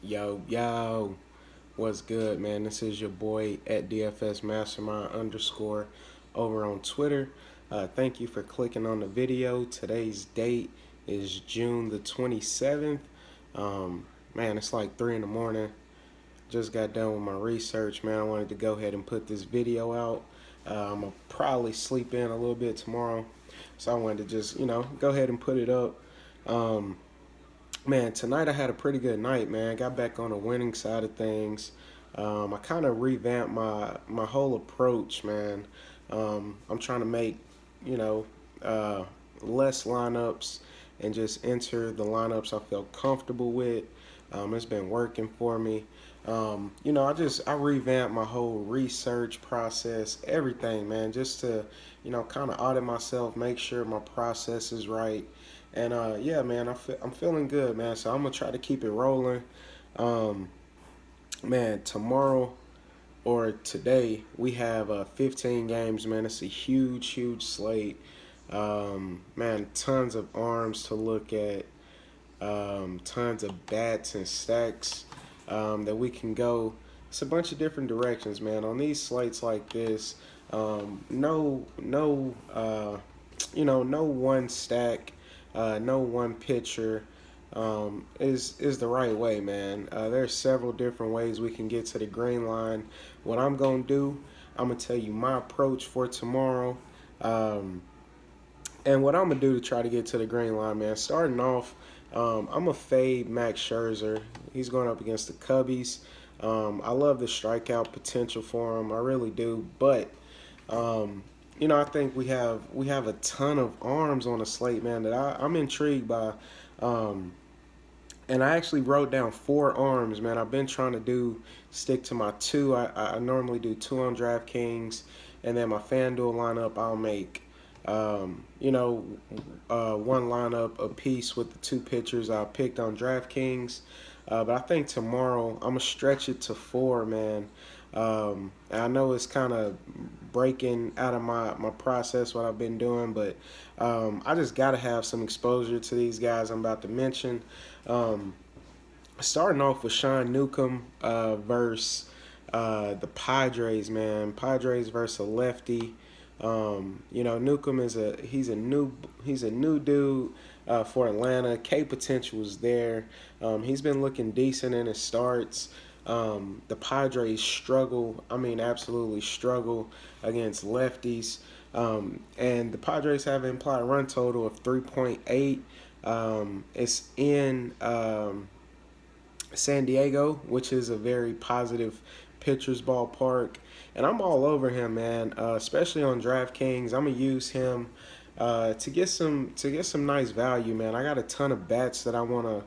Yo, what's good, man? This is your boy at DFSMasterMind _ over on Twitter. Thank you for clicking on the video. Today's date is June the 27th. Man, it's like 3 in the morning. Just got done with my research, man. I wanted to go ahead and put this video out. I'm going to probably sleep in a little bit tomorrow. So I wanted to just, go ahead and put it up. Man, tonight I had a pretty good night, man. Got back on the winning side of things. I kind of revamped my whole approach, man. I'm trying to make, you know, less lineups and just enter the lineups I feel comfortable with. It's been working for me. I revamped my whole research process, everything, man, just to, kind of audit myself, make sure my process is right. And yeah, man, I'm feeling good, man. So I'm gonna try to keep it rolling. Um, Man, tomorrow or today we have 15 games, man. It's a huge slate. Man, tons of arms to look at. Tons of bats and stacks that we can go. It's a bunch of different directions, man. On these slates like this, no one stack, no one pitcher is the right way, man. There's several different ways we can get to the green line. What I'm gonna do, I'm gonna tell you my approach for tomorrow, and what I'm gonna do to try to get to the green line, man. Starting off, I'm a fade Max Scherzer. He's going up against the Cubbies. I love the strikeout potential for him. I really do, but I think we have a ton of arms on the slate, man, that I'm intrigued by. And I actually wrote down 4 arms, man. I've been trying to stick to my 2. I normally do 2 on DraftKings, and then my FanDuel lineup I'll make, one lineup a piece with the 2 pitchers I picked on DraftKings. But I think tomorrow I'm gonna stretch it to 4, man. I know it's kind of breaking out of my process what I've been doing, but I just got to have some exposure to these guys I'm about to mention. Um, Starting off with Sean Newcomb versus the Padres, man. Padres versus a lefty. Newcomb he's a new dude for Atlanta. K potential is there. He's been looking decent in his starts. The Padres struggle. I mean, absolutely struggle against lefties. And the Padres have an implied run total of 3.8. It's in San Diego, which is a very positive pitcher's ballpark. And I'm all over him, man. Especially on DraftKings, I'm gonna use him to get some nice value, man. I got a ton of bats that I wanna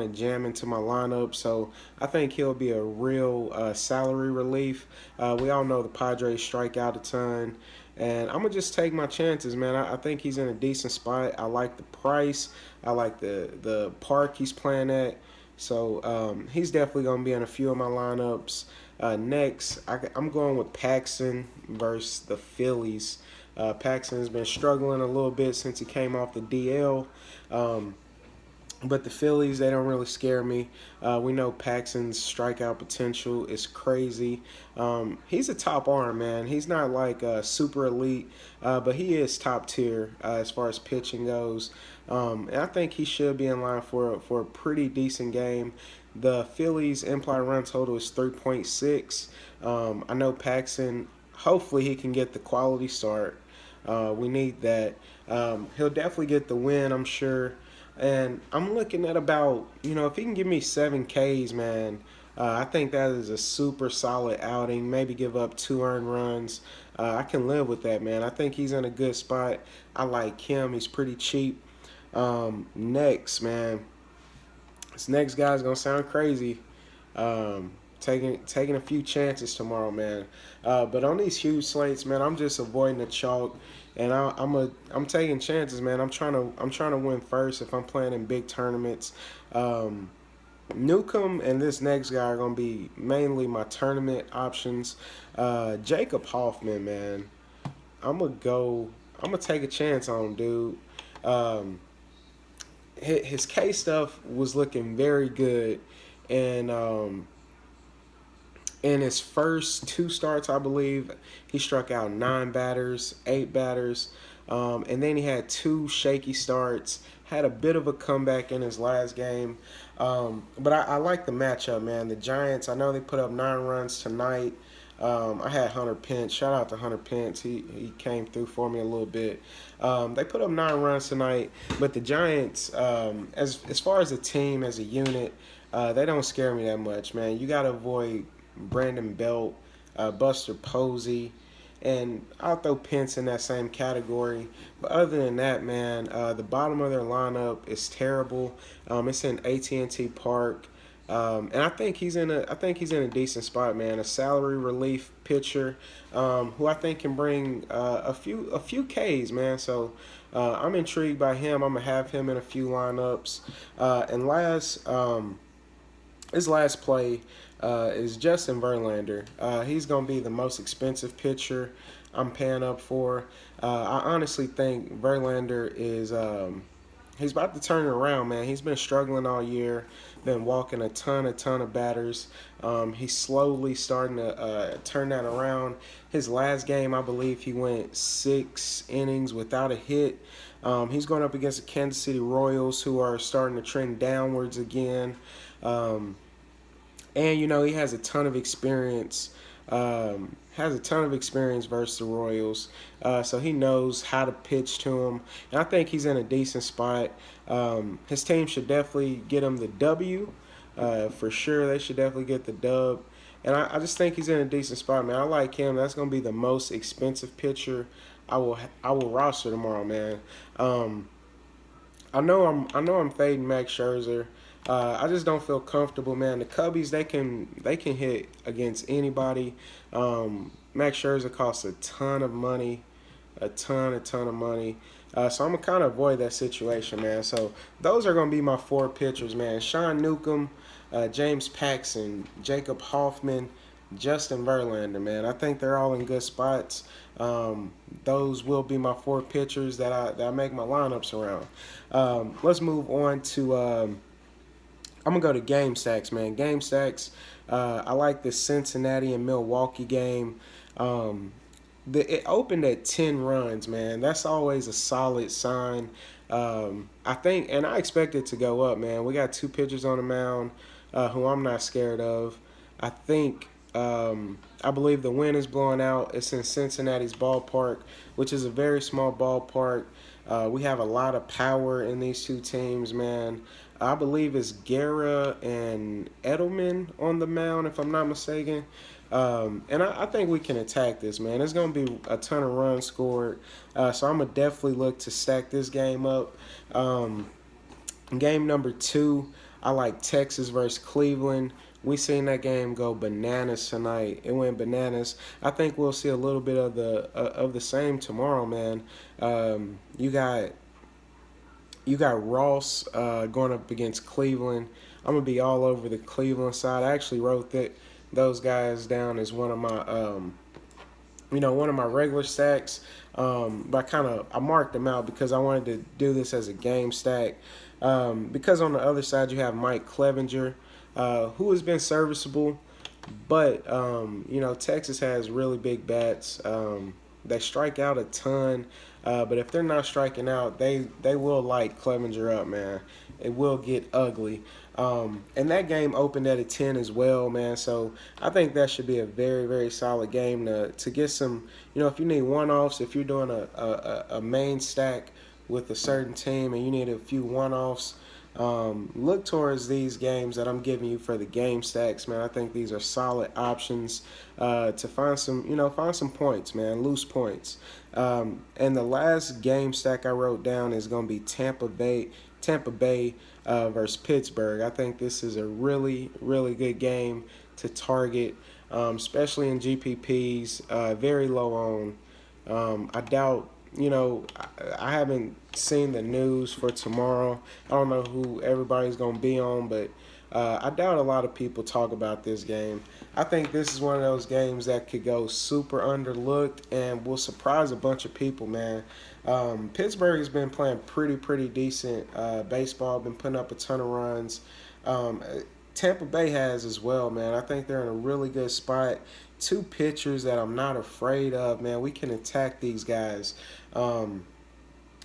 jam into my lineup, so I think he'll be a real salary relief. We all know the Padres strike out a ton, and I'm gonna just take my chances, man. I think he's in a decent spot. I like the price. I like the park he's playing at. So he's definitely going to be in a few of my lineups. Next, I'm going with Paxton versus the Phillies. Paxton has been struggling a little bit since he came off the DL. But the Phillies, they don't really scare me. We know Paxton's strikeout potential is crazy. He's a top arm, man. He's not like super elite, but he is top tier as far as pitching goes. And I think he should be in line for a pretty decent game. The Phillies' implied run total is 3.6. I know Paxton, hopefully he can get the quality start. We need that. He'll definitely get the win, I'm sure. And I'm looking at about, if he can give me 7 Ks, man, I think that is a super solid outing. Maybe give up 2 earned runs. I can live with that, man. I think he's in a good spot. I like him. He's pretty cheap. Next, man, this next guy's going to sound crazy. Taking a few chances tomorrow, man. But on these huge slates, man, I'm just avoiding the chalk, and I'm taking chances, man. I'm trying to win first if I'm playing in big tournaments. Newcomb and this next guy are gonna be mainly my tournament options. Jacob Hoffman, man. I'm gonna take a chance on him, dude. His K stuff was looking very good and in his first two starts, I believe, he struck out 9 batters, 8 batters, and then he had 2 shaky starts. Had a bit of a comeback in his last game, but I like the matchup, man. The Giants, I know they put up 9 runs tonight. I had Hunter Pence. Shout out to Hunter Pence. He came through for me a little bit. They put up 9 runs tonight, but the Giants, as far as a team, as a unit, they don't scare me that much, man. You got to avoid Brandon Belt, Buster Posey, and I'll throw Pence in that same category. But other than that, man, the bottom of their lineup is terrible. It's in AT&T Park. And I think he's in a decent spot, man. A salary relief pitcher, who I think can bring a few Ks, man. So I'm intrigued by him. I'm gonna have him in a few lineups. And his last play is Justin Verlander. He's gonna be the most expensive pitcher I'm paying up for. I honestly think Verlander is. He's about to turn it around, man. He's been struggling all year, been walking a ton of batters. He's slowly starting to turn that around. His last game, I believe, he went 6 innings without a hit. He's going up against the Kansas City Royals, who are starting to trend downwards again. And he has a ton of experience. Versus the Royals, so he knows how to pitch to them, and I think he's in a decent spot. His team should definitely get him the W, for sure. They should definitely get the dub, and I just think he's in a decent spot, man. I like him. That's gonna be the most expensive pitcher I will roster tomorrow, man. I know I'm fading Max Scherzer. I just don't feel comfortable, man. The Cubbies, they can hit against anybody. Max Scherzer costs a ton of money, a ton of money. So I'm gonna kind of avoid that situation, man. So those are gonna be my 4 pitchers, man. Sean Newcomb, James Paxton, Jacob Hoffman, Justin Verlander, man. I think they're all in good spots. Those will be my 4 pitchers that I make my lineups around. Let's move on to. I'm gonna go to game stacks, man. Game stacks. I like the Cincinnati and Milwaukee game. It opened at 10 runs, man. That's always a solid sign. I think, and I expect it to go up, man. We got 2 pitchers on the mound, who I'm not scared of. I think, I believe the wind is blowing out. It's in Cincinnati's ballpark, which is a very small ballpark. We have a lot of power in these 2 teams, man. I believe it's Guerra and Edelman on the mound, if I'm not mistaken. And I think we can attack this, man. There's going to be a ton of runs scored. So I'm going to definitely look to stack this game up. Game number 2, I like Texas versus Cleveland. We seen that game go bananas tonight. It went bananas. I think we'll see a little bit of the same tomorrow, man. You got Ross going up against Cleveland. I'm gonna be all over the Cleveland side. I actually wrote those guys down as one of my regular stacks. But I marked them out because I wanted to do this as a game stack. Because on the other side you have Mike Clevenger, who has been serviceable, but Texas has really big bats. They strike out a ton, but if they're not striking out, they will light Clevenger up, man. It will get ugly. And that game opened at a 10 as well, man. So I think that should be a very, very solid game to get some, if you need one-offs, if you're doing a main stack with a certain team and you need a few one-offs, look towards these games that I'm giving you for the game stacks, man. I think these are solid options to find some points, man, loose points. And the last game stack I wrote down is going to be Tampa Bay versus Pittsburgh. I think this is a really, really good game to target, especially in GPPs, very low on. I doubt, I haven't seen the news for tomorrow. I don't know who everybody's going to be on, but I doubt a lot of people talk about this game. I think this is one of those games that could go super underlooked and will surprise a bunch of people, man. Pittsburgh has been playing pretty decent baseball, been putting up a ton of runs. Tampa Bay has as well, man. I think they're in a really good spot. Two pitchers that I'm not afraid of, man. We can attack these guys.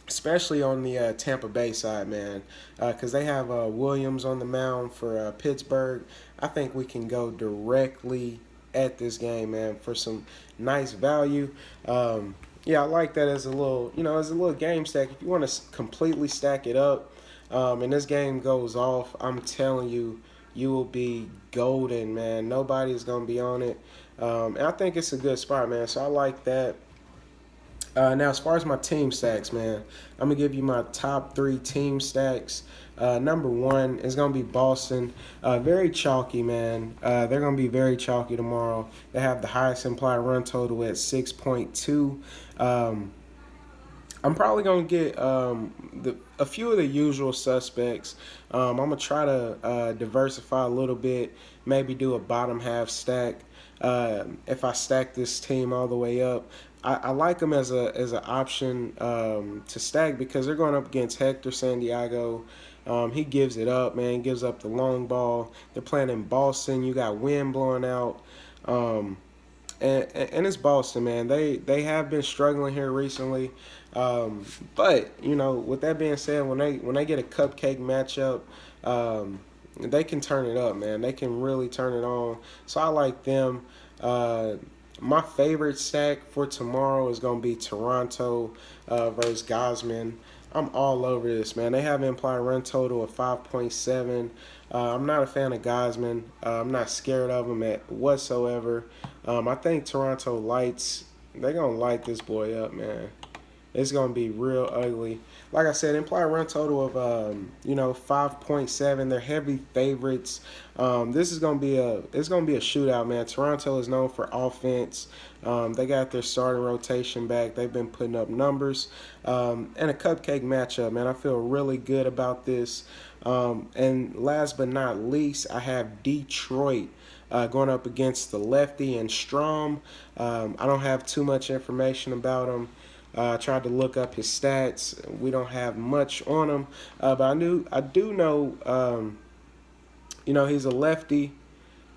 Especially on the Tampa Bay side, man, because they have Williams on the mound for Pittsburgh. I think we can go directly at this game, man, for some nice value. Yeah, I like that as a little, as a little game stack. If you want to completely stack it up, and this game goes off, I'm telling you, you will be golden, man. Nobody's gonna be on it, and I think it's a good spot, man. So I like that. Now, as far as my team stacks, man, I'm going to give you my top 3 team stacks. Number 1 is going to be Boston. Very chalky, man. They're going to be very chalky tomorrow. They have the highest implied run total at 6.2. I'm probably going to get a few of the usual suspects. I'm going to try to diversify a little bit, maybe do a bottom half stack. If I stack this team all the way up, I like them as an option to stack because they're going up against Hector Santiago. He gives it up, man. Gives up the long ball. They're playing in Boston. You got wind blowing out. And it's Boston, man. They have been struggling here recently. But, with that being said, when they get a cupcake matchup, they can turn it up, man. They can really turn it on. So I like them. My favorite stack for tomorrow is going to be Toronto versus Gosman. I'm all over this, man. They have an implied run total of 5.7. I'm not a fan of Gosman. I'm not scared of him whatsoever. I think Toronto they're going to light this boy up, man. It's going to be real ugly. Like I said, implied run total of 5.7. They're heavy favorites. This is going to be a shootout, man. Toronto is known for offense. They got their starting rotation back. They've been putting up numbers. And a cupcake matchup, man. I feel really good about this. And last but not least, I have Detroit going up against the lefty and Strom. I don't have too much information about him. I tried to look up his stats. We don't have much on him, but I do know, he's a lefty,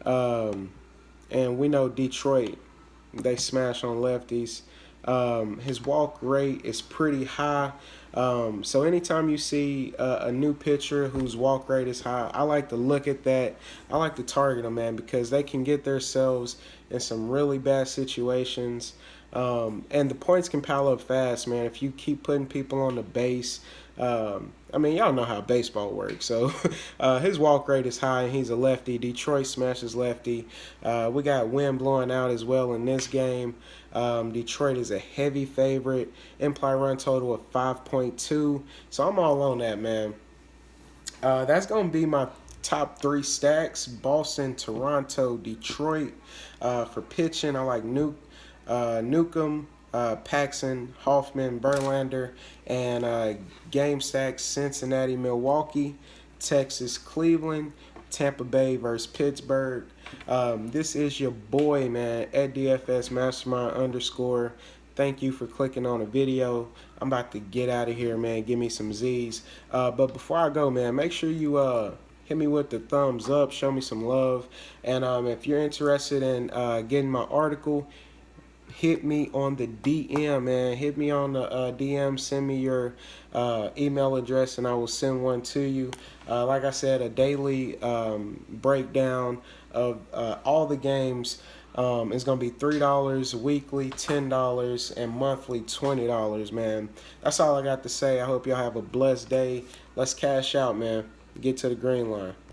and we know Detroit, they smash on lefties. His walk rate is pretty high, so anytime you see a new pitcher whose walk rate is high, I like to look at that. I like to target them, man, because they can get themselves in some really bad situations. And the points can pile up fast, man. If you keep putting people on the base, y'all know how baseball works. So his walk rate is high, and he's a lefty. Detroit smashes lefty. We got wind blowing out as well in this game. Detroit is a heavy favorite. Implied run total of 5.2. So I'm all on that, man. That's going to be my top 3 stacks: Boston, Toronto, Detroit. For pitching, I like Newcomb, Paxton, Hoffman, Verlander, and game stacks: Cincinnati, Milwaukee, Texas, Cleveland, Tampa Bay versus Pittsburgh. This is your boy, man, at DFSMasterMind_. Thank you for clicking on the video. I'm about to get out of here, man. Give me some Z's. But before I go, man, make sure you hit me with the thumbs up. Show me some love. And if you're interested in getting my article, hit me on the DM, man. Hit me on the DM. Send me your email address, and I will send one to you. Like I said, a daily breakdown of all the games is going to be $3 weekly, $10, and monthly $20, man. That's all I got to say. I hope y'all have a blessed day. Let's cash out, man. Get to the green line.